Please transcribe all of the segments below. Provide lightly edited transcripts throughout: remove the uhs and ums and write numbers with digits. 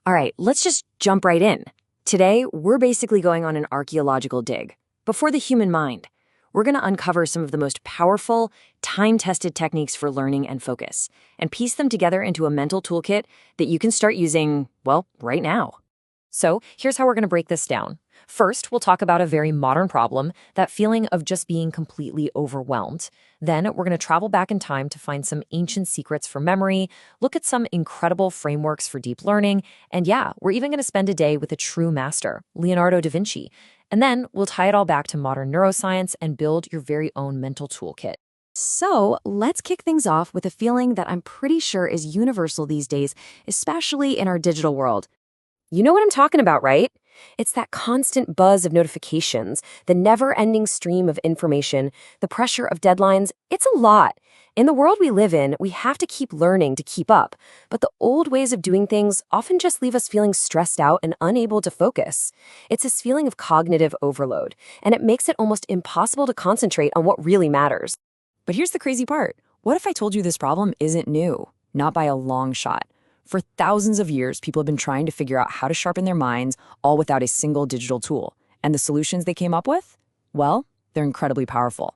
All right, let's just jump right in. Today, we're basically going on an archaeological dig. Before the human mind, we're going to uncover some of the most powerful, time-tested techniques for learning and focus, and piece them together into a mental toolkit that you can start using, well, right now. So here's how we're going to break this down. First, we'll talk about a very modern problem, that feeling of just being completely overwhelmed. Then we're going to travel back in time to find some ancient secrets for memory, look at some incredible frameworks for deep learning, and yeah, we're even going to spend a day with a true master, Leonardo da Vinci. And then we'll tie it all back to modern neuroscience and build your very own mental toolkit. So let's kick things off with a feeling that I'm pretty sure is universal these days, especially in our digital world. You know what I'm talking about, right? It's that constant buzz of notifications, the never-ending stream of information, the pressure of deadlines. It's a lot. In the world we live in, we have to keep learning to keep up, but the old ways of doing things often just leave us feeling stressed out and unable to focus. It's this feeling of cognitive overload, and it makes it almost impossible to concentrate on what really matters. But here's the crazy part. What if I told you this problem isn't new? Not by a long shot. For thousands of years, people have been trying to figure out how to sharpen their minds, all without a single digital tool. And the solutions they came up with? Well, they're incredibly powerful.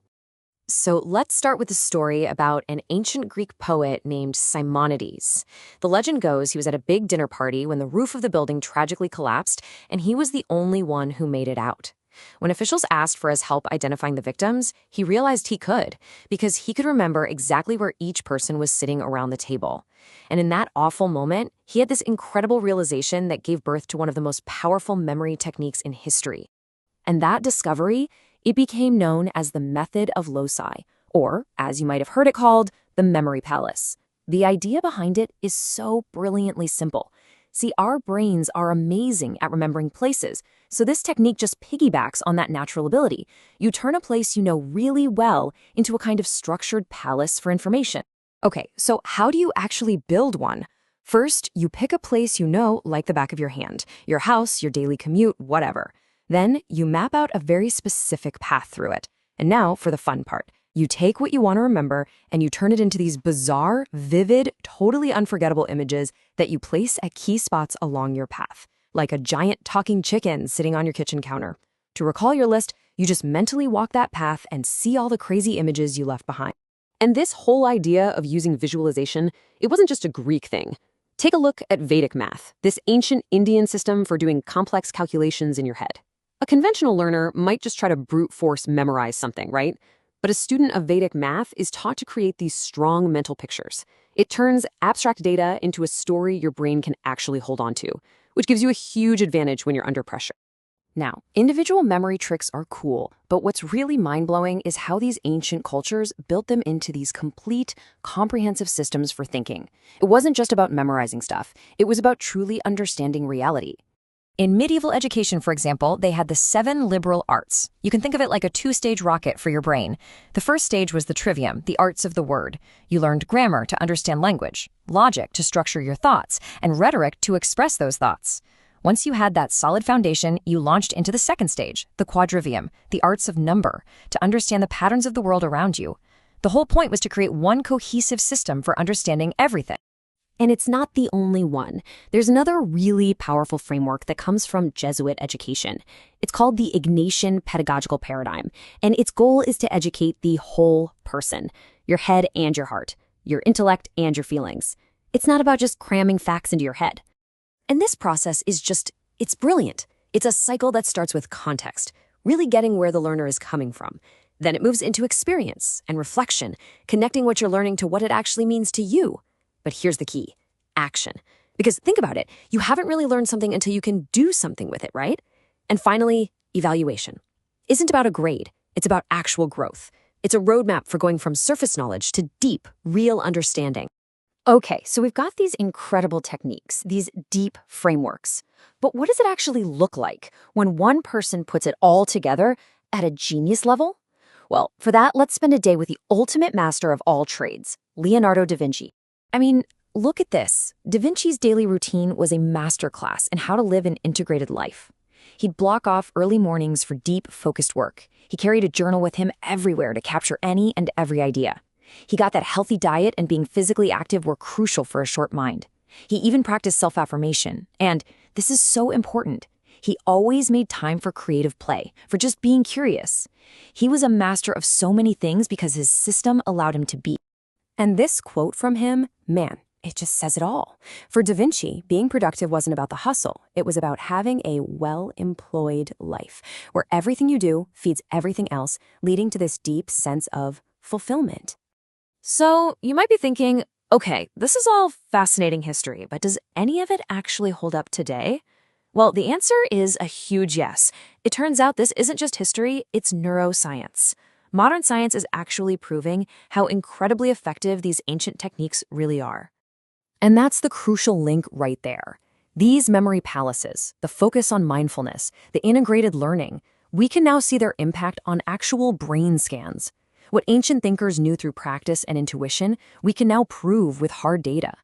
So let's start with a story about an ancient Greek poet named Simonides. The legend goes he was at a big dinner party when the roof of the building tragically collapsed, and he was the only one who made it out. When officials asked for his help identifying the victims, he realized he could, because he could remember exactly where each person was sitting around the table. And in that awful moment, he had this incredible realization that gave birth to one of the most powerful memory techniques in history. And that discovery, it became known as the method of Loci, or, as you might have heard it called, the memory palace. The idea behind it is so brilliantly simple. See, our brains are amazing at remembering places, so this technique just piggybacks on that natural ability. You turn a place you know really well into a kind of structured palace for information. Okay, so how do you actually build one? First, you pick a place you know like the back of your hand, your house, your daily commute, whatever. Then, you map out a very specific path through it. And now, for the fun part. You take what you want to remember and you turn it into these bizarre, vivid, totally unforgettable images that you place at key spots along your path, like a giant talking chicken sitting on your kitchen counter. To recall your list, you just mentally walk that path and see all the crazy images you left behind. And this whole idea of using visualization, it wasn't just a Greek thing. Take a look at Vedic math, this ancient Indian system for doing complex calculations in your head. A conventional learner might just try to brute force memorize something, right? But a student of Vedic math is taught to create these strong mental pictures. It turns abstract data into a story your brain can actually hold on to, which gives you a huge advantage when you're under pressure. Now, individual memory tricks are cool, but what's really mind-blowing is how these ancient cultures built them into these complete, comprehensive systems for thinking. It wasn't just about memorizing stuff. It was about truly understanding reality. In medieval education, for example, they had the 7 liberal arts. You can think of it like a 2-stage rocket for your brain. The first stage was the trivium, the arts of the word. You learned grammar to understand language, logic to structure your thoughts, and rhetoric to express those thoughts. Once you had that solid foundation, you launched into the second stage, the quadrivium, the arts of number, to understand the patterns of the world around you. The whole point was to create one cohesive system for understanding everything. And it's not the only one. There's another really powerful framework that comes from Jesuit education. It's called the Ignatian pedagogical paradigm, and its goal is to educate the whole person, your head and your heart, your intellect and your feelings. It's not about just cramming facts into your head. And this process is it's brilliant. It's a cycle that starts with context, really getting where the learner is coming from. Then it moves into experience and reflection, connecting what you're learning to what it actually means to you. But here's the key, action. Because think about it, you haven't really learned something until you can do something with it, right? And finally, evaluation. Isn't about a grade, it's about actual growth. It's a roadmap for going from surface knowledge to deep, real understanding. Okay, so we've got these incredible techniques, these deep frameworks. But what does it actually look like when one person puts it all together at a genius level? Well, for that, let's spend a day with the ultimate master of all trades, Leonardo da Vinci. I mean, look at this. Da Vinci's daily routine was a masterclass in how to live an integrated life. He'd block off early mornings for deep, focused work. He carried a journal with him everywhere to capture any and every idea. He got that healthy diet and being physically active were crucial for a short mind. He even practiced self-affirmation. And this is so important. He always made time for creative play, for just being curious. He was a master of so many things because his system allowed him to be. And this quote from him, man, it just says it all. For Da Vinci, being productive wasn't about the hustle. It was about having a well-employed life, where everything you do feeds everything else, leading to this deep sense of fulfillment. So you might be thinking, okay, this is all fascinating history, but does any of it actually hold up today? Well, the answer is a huge yes. It turns out this isn't just history, it's neuroscience. Modern science is actually proving how incredibly effective these ancient techniques really are. And that's the crucial link right there. These memory palaces, the focus on mindfulness, the integrated learning, we can now see their impact on actual brain scans. What ancient thinkers knew through practice and intuition, we can now prove with hard data.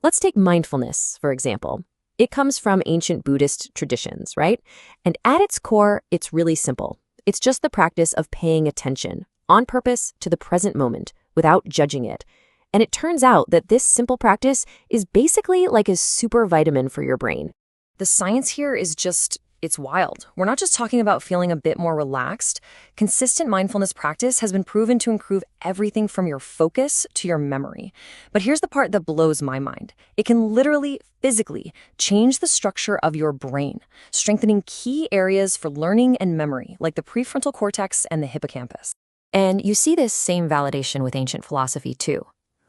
Let's take mindfulness, for example. It comes from ancient Buddhist traditions, right? And at its core, it's really simple. It's just the practice of paying attention, on purpose, to the present moment, without judging it. And it turns out that this simple practice is basically like a super vitamin for your brain. The science here is just, it's wild. We're not just talking about feeling a bit more relaxed. Consistent mindfulness practice has been proven to improve everything from your focus to your memory. But here's the part that blows my mind. It can literally, physically, change the structure of your brain, strengthening key areas for learning and memory, like the prefrontal cortex and the hippocampus. And you see this same validation with ancient philosophy, too.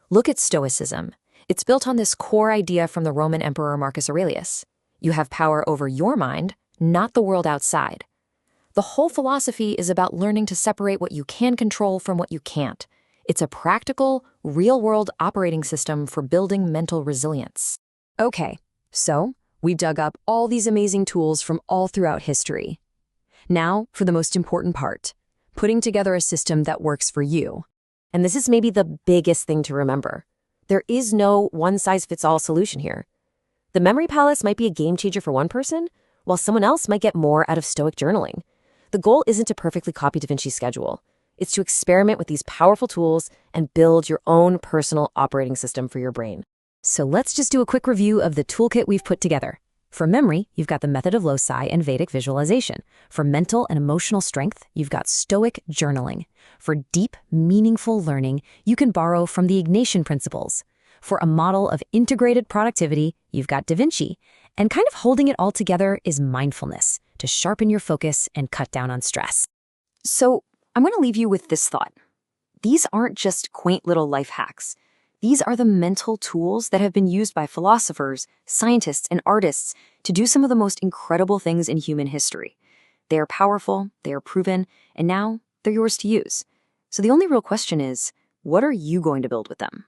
Look at Stoicism. It's built on this core idea from the Roman Emperor Marcus Aurelius. You have power over your mind, not the world outside. The whole philosophy is about learning to separate what you can control from what you can't. It's a practical, real-world operating system for building mental resilience. Okay, so we've dug up all these amazing tools from all throughout history. Now, for the most important part, putting together a system that works for you. And this is maybe the biggest thing to remember. There is no one-size-fits-all solution here. The memory palace might be a game changer for one person, while someone else might get more out of Stoic journaling. The goal isn't to perfectly copy Da Vinci's schedule. It's to experiment with these powerful tools and build your own personal operating system for your brain. So let's just do a quick review of the toolkit we've put together. For memory, you've got the method of Loci and Vedic visualization. For mental and emotional strength, you've got Stoic journaling. For deep, meaningful learning, you can borrow from the Ignatian principles. For a model of integrated productivity, you've got Da Vinci. And kind of holding it all together is mindfulness, to sharpen your focus and cut down on stress. So I'm going to leave you with this thought. These aren't just quaint little life hacks. These are the mental tools that have been used by philosophers, scientists, and artists to do some of the most incredible things in human history. They are powerful, they are proven, and now they're yours to use. So the only real question is, what are you going to build with them?